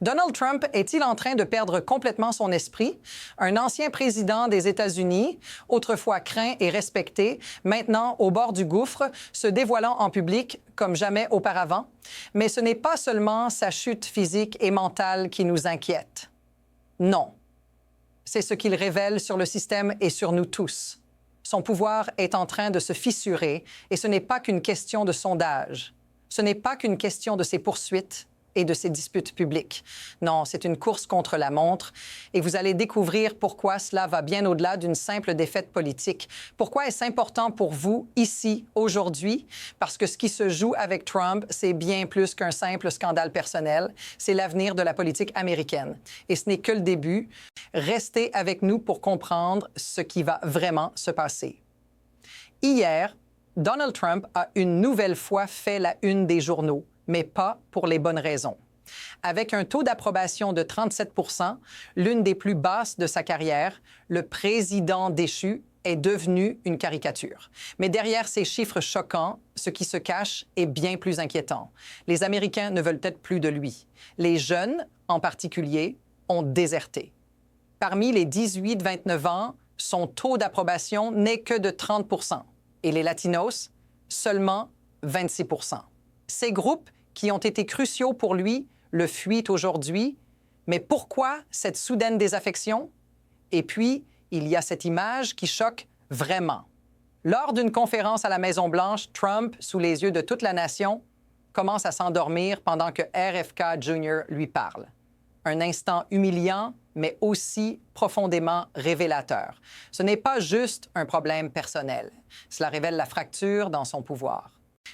Donald Trump est-il en train de perdre complètement son esprit? Un ancien président des États-Unis, autrefois craint et respecté, maintenant au bord du gouffre, se dévoilant en public comme jamais auparavant. Mais ce n'est pas seulement sa chute physique et mentale qui nous inquiète. Non. C'est ce qu'il révèle sur le système et sur nous tous. Son pouvoir est en train de se fissurer et ce n'est pas qu'une question de sondage. Ce n'est pas qu'une question de ses poursuites et de ses disputes publiques. Non, c'est une course contre la montre et vous allez découvrir pourquoi cela va bien au-delà d'une simple défaite politique. Pourquoi est-ce important pour vous, ici, aujourd'hui? Parce que ce qui se joue avec Trump, c'est bien plus qu'un simple scandale personnel. C'est l'avenir de la politique américaine. Et ce n'est que le début. Restez avec nous pour comprendre ce qui va vraiment se passer. Hier, Donald Trump a une nouvelle fois fait la une des journaux, mais pas pour les bonnes raisons. Avec un taux d'approbation de 37 %, l'une des plus basses de sa carrière, le président déchu est devenu une caricature. Mais derrière ces chiffres choquants, ce qui se cache est bien plus inquiétant. Les Américains ne veulent peut-être plus de lui. Les jeunes, en particulier, ont déserté. Parmi les 18-29 ans, son taux d'approbation n'est que de 30 % et les Latinos, seulement 26 %. Ces groupes qui ont été cruciaux pour lui le fuient aujourd'hui. Mais pourquoi cette soudaine désaffection? Et puis, il y a cette image qui choque vraiment. Lors d'une conférence à la Maison-Blanche, Trump, sous les yeux de toute la nation, commence à s'endormir pendant que RFK Jr. lui parle. Un instant humiliant, mais aussi profondément révélateur. Ce n'est pas juste un problème personnel. Cela révèle la fracture dans son pouvoir.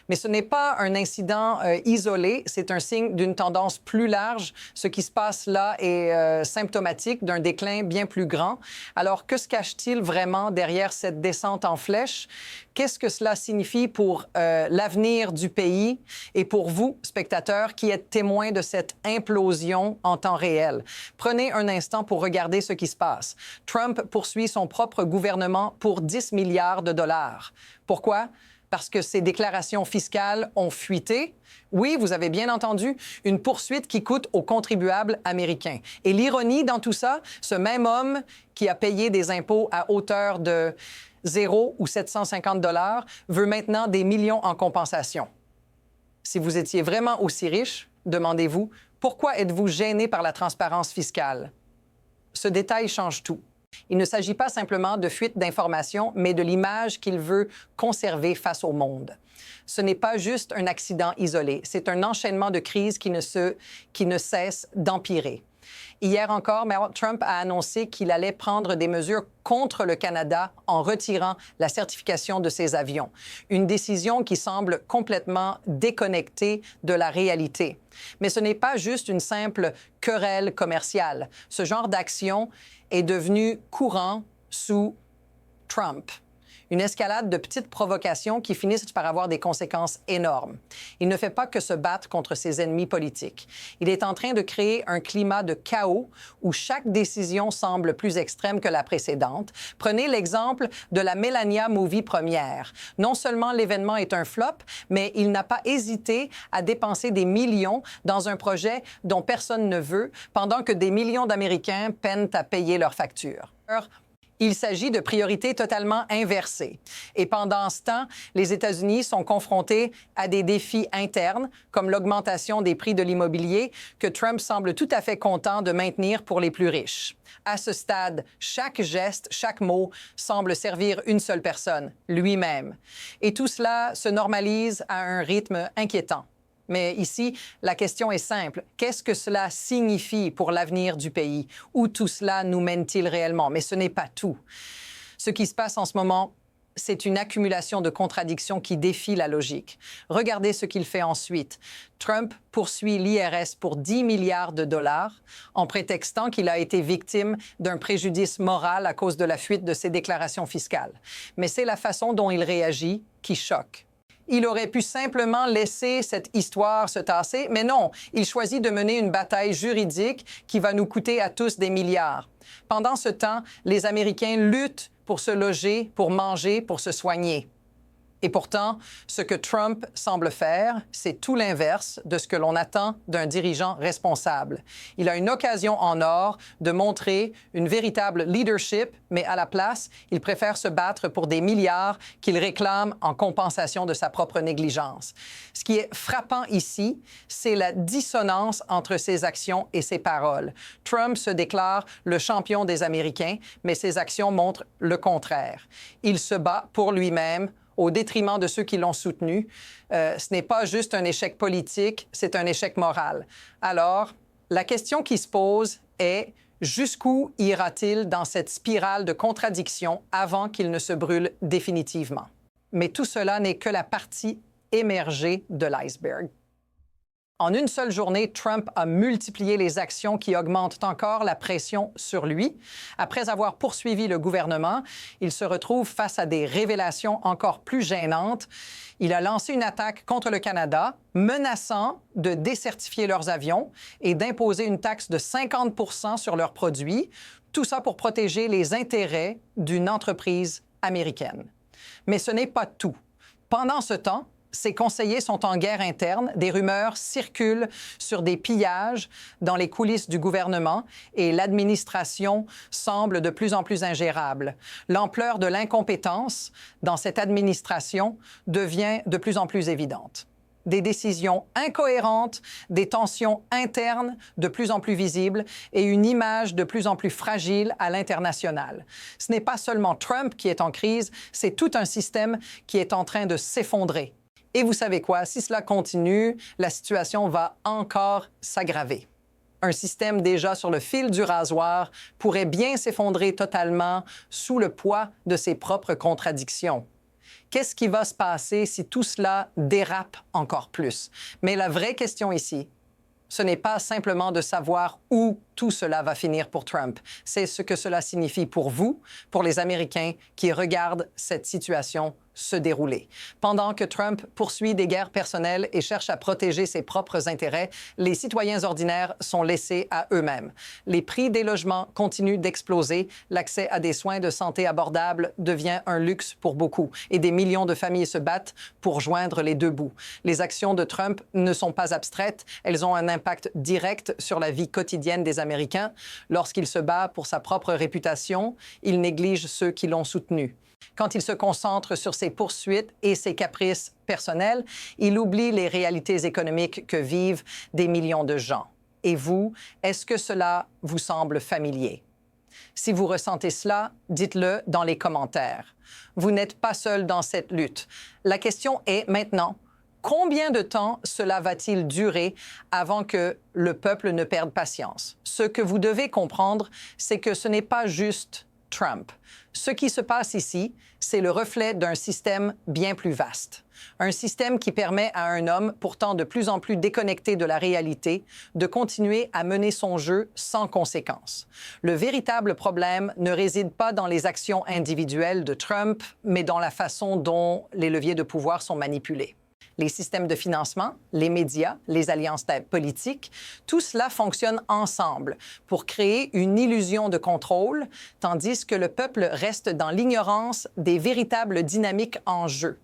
Mais ce n'est pas un incident isolé, c'est un signe d'une tendance plus large. Ce qui se passe là est symptomatique d'un déclin bien plus grand. Alors, que se cache-t-il vraiment derrière cette descente en flèche? Qu'est-ce que cela signifie pour l'avenir du pays et pour vous, spectateurs, qui êtes témoins de cette implosion en temps réel? Prenez un instant pour regarder ce qui se passe. Trump poursuit son propre gouvernement pour 10 milliards de dollars. Pourquoi? Parce que ses déclarations fiscales ont fuité. Oui, vous avez bien entendu, une poursuite qui coûte aux contribuables américains. Et l'ironie dans tout ça, ce même homme qui a payé des impôts à hauteur de 0 ou 750 $ veut maintenant des millions en compensation. Si vous étiez vraiment aussi riche, demandez-vous, pourquoi êtes-vous gêné par la transparence fiscale? Ce détail change tout. Il ne s'agit pas simplement de fuite d'informations, mais de l'image qu'il veut conserver face au monde. Ce n'est pas juste un accident isolé, c'est un enchaînement de crises qui ne cesse d'empirer. Hier encore, Trump a annoncé qu'il allait prendre des mesures contre le Canada en retirant la certification de ses avions. Une décision qui semble complètement déconnectée de la réalité. Mais ce n'est pas juste une simple querelle commerciale. Ce genre d'action est devenu courant sous Trump. Une escalade de petites provocations qui finissent par avoir des conséquences énormes. Il ne fait pas que se battre contre ses ennemis politiques. Il est en train de créer un climat de chaos où chaque décision semble plus extrême que la précédente. Prenez l'exemple de la Melania Movie première. Non seulement l'événement est un flop, mais il n'a pas hésité à dépenser des millions dans un projet dont personne ne veut, pendant que des millions d'Américains peinent à payer leurs factures. Il s'agit de priorités totalement inversées. Et pendant ce temps, les États-Unis sont confrontés à des défis internes, comme l'augmentation des prix de l'immobilier, que Trump semble tout à fait content de maintenir pour les plus riches. À ce stade, chaque geste, chaque mot semble servir une seule personne, lui-même. Et tout cela se normalise à un rythme inquiétant. Mais ici, la question est simple. Qu'est-ce que cela signifie pour l'avenir du pays? Où tout cela nous mène-t-il réellement? Mais ce n'est pas tout. Ce qui se passe en ce moment, c'est une accumulation de contradictions qui défie la logique. Regardez ce qu'il fait ensuite. Trump poursuit l'IRS pour 10 milliards de dollars en prétextant qu'il a été victime d'un préjudice moral à cause de la fuite de ses déclarations fiscales. Mais c'est la façon dont il réagit qui choque. Il aurait pu simplement laisser cette histoire se tasser, mais non, il choisit de mener une bataille juridique qui va nous coûter à tous des milliards. Pendant ce temps, les Américains luttent pour se loger, pour manger, pour se soigner. Et pourtant, ce que Trump semble faire, c'est tout l'inverse de ce que l'on attend d'un dirigeant responsable. Il a une occasion en or de montrer une véritable leadership, mais à la place, il préfère se battre pour des milliards qu'il réclame en compensation de sa propre négligence. Ce qui est frappant ici, c'est la dissonance entre ses actions et ses paroles. Trump se déclare le champion des Américains, mais ses actions montrent le contraire. Il se bat pour lui-même, au détriment de ceux qui l'ont soutenu. Ce n'est pas juste un échec politique, c'est un échec moral. Alors, la question qui se pose est jusqu'où ira-t-il dans cette spirale de contradictions avant qu'il ne se brûle définitivement? Mais tout cela n'est que la partie émergée de l'iceberg. En une seule journée, Trump a multiplié les actions qui augmentent encore la pression sur lui. Après avoir poursuivi le gouvernement, il se retrouve face à des révélations encore plus gênantes. Il a lancé une attaque contre le Canada, menaçant de décertifier leurs avions et d'imposer une taxe de 50 % sur leurs produits, tout ça pour protéger les intérêts d'une entreprise américaine. Mais ce n'est pas tout. Pendant ce temps, ses conseillers sont en guerre interne, des rumeurs circulent sur des pillages dans les coulisses du gouvernement et l'administration semble de plus en plus ingérable. L'ampleur de l'incompétence dans cette administration devient de plus en plus évidente. Des décisions incohérentes, des tensions internes de plus en plus visibles et une image de plus en plus fragile à l'international. Ce n'est pas seulement Trump qui est en crise, c'est tout un système qui est en train de s'effondrer. Et vous savez quoi? Si cela continue, la situation va encore s'aggraver. Un système déjà sur le fil du rasoir pourrait bien s'effondrer totalement sous le poids de ses propres contradictions. Qu'est-ce qui va se passer si tout cela dérape encore plus? Mais la vraie question ici, ce n'est pas simplement de savoir où tout cela va finir pour Trump. C'est ce que cela signifie pour vous, pour les Américains qui regardent cette situation se dérouler. Pendant que Trump poursuit des guerres personnelles et cherche à protéger ses propres intérêts, les citoyens ordinaires sont laissés à eux-mêmes. Les prix des logements continuent d'exploser, l'accès à des soins de santé abordables devient un luxe pour beaucoup et des millions de familles se battent pour joindre les deux bouts. Les actions de Trump ne sont pas abstraites, elles ont un impact direct sur la vie quotidienne des Américains. Lorsqu'il se bat pour sa propre réputation, il néglige ceux qui l'ont soutenu. Quand il se concentre sur ses poursuites et ses caprices personnels, il oublie les réalités économiques que vivent des millions de gens. Et vous, est-ce que cela vous semble familier? Si vous ressentez cela, dites-le dans les commentaires. Vous n'êtes pas seul dans cette lutte. La question est maintenant, combien de temps cela va-t-il durer avant que le peuple ne perde patience? Ce que vous devez comprendre, c'est que ce n'est pas juste Trump. Ce qui se passe ici, c'est le reflet d'un système bien plus vaste. Un système qui permet à un homme, pourtant de plus en plus déconnecté de la réalité, de continuer à mener son jeu sans conséquence. Le véritable problème ne réside pas dans les actions individuelles de Trump, mais dans la façon dont les leviers de pouvoir sont manipulés. Les systèmes de financement, les médias, les alliances politiques, tout cela fonctionne ensemble pour créer une illusion de contrôle, tandis que le peuple reste dans l'ignorance des véritables dynamiques en jeu.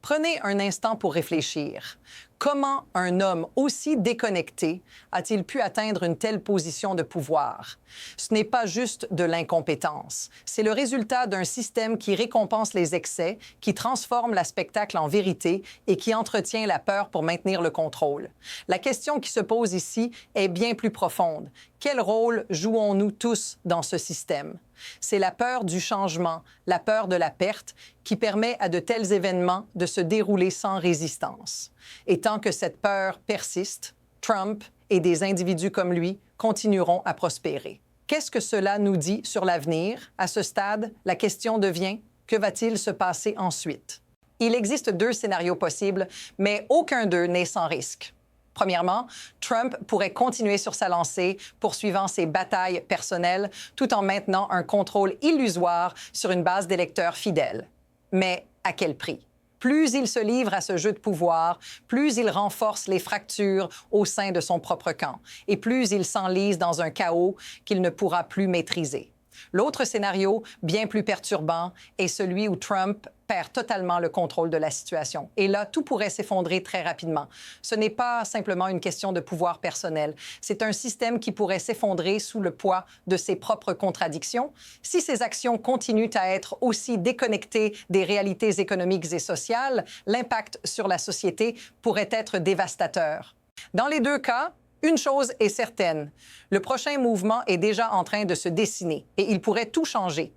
Prenez un instant pour réfléchir. Comment un homme aussi déconnecté a-t-il pu atteindre une telle position de pouvoir? Ce n'est pas juste de l'incompétence. C'est le résultat d'un système qui récompense les excès, qui transforme la spectacle en vérité et qui entretient la peur pour maintenir le contrôle. La question qui se pose ici est bien plus profonde. Quel rôle jouons-nous tous dans ce système? C'est la peur du changement, la peur de la perte, qui permet à de tels événements de se dérouler sans résistance. Et tant que cette peur persiste, Trump et des individus comme lui continueront à prospérer. Qu'est-ce que cela nous dit sur l'avenir? À ce stade, la question devient, que va-t-il se passer ensuite? Il existe deux scénarios possibles, mais aucun d'eux n'est sans risque. Premièrement, Trump pourrait continuer sur sa lancée, poursuivant ses batailles personnelles, tout en maintenant un contrôle illusoire sur une base d'électeurs fidèles. Mais à quel prix? Plus il se livre à ce jeu de pouvoir, plus il renforce les fractures au sein de son propre camp, et plus il s'enlise dans un chaos qu'il ne pourra plus maîtriser. L'autre scénario, bien plus perturbant, est celui où Trump perd totalement le contrôle de la situation. Et là, tout pourrait s'effondrer très rapidement. Ce n'est pas simplement une question de pouvoir personnel. C'est un système qui pourrait s'effondrer sous le poids de ses propres contradictions. Si ces actions continuent à être aussi déconnectées des réalités économiques et sociales, l'impact sur la société pourrait être dévastateur. Dans les deux cas, une chose est certaine, le prochain mouvement est déjà en train de se dessiner et il pourrait tout changer.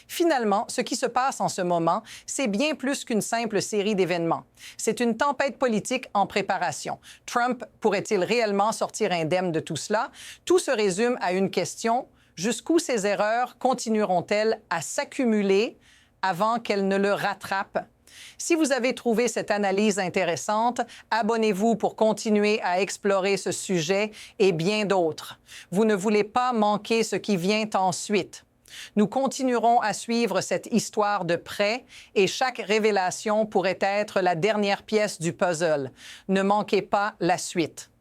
Finalement, ce qui se passe en ce moment, c'est bien plus qu'une simple série d'événements. C'est une tempête politique en préparation. Trump pourrait-il réellement sortir indemne de tout cela? Tout se résume à une question. Jusqu'où ces erreurs continueront-elles à s'accumuler avant qu'elles ne le rattrapent? Si vous avez trouvé cette analyse intéressante, abonnez-vous pour continuer à explorer ce sujet et bien d'autres. Vous ne voulez pas manquer ce qui vient ensuite. Nous continuerons à suivre cette histoire de près et chaque révélation pourrait être la dernière pièce du puzzle. Ne manquez pas la suite.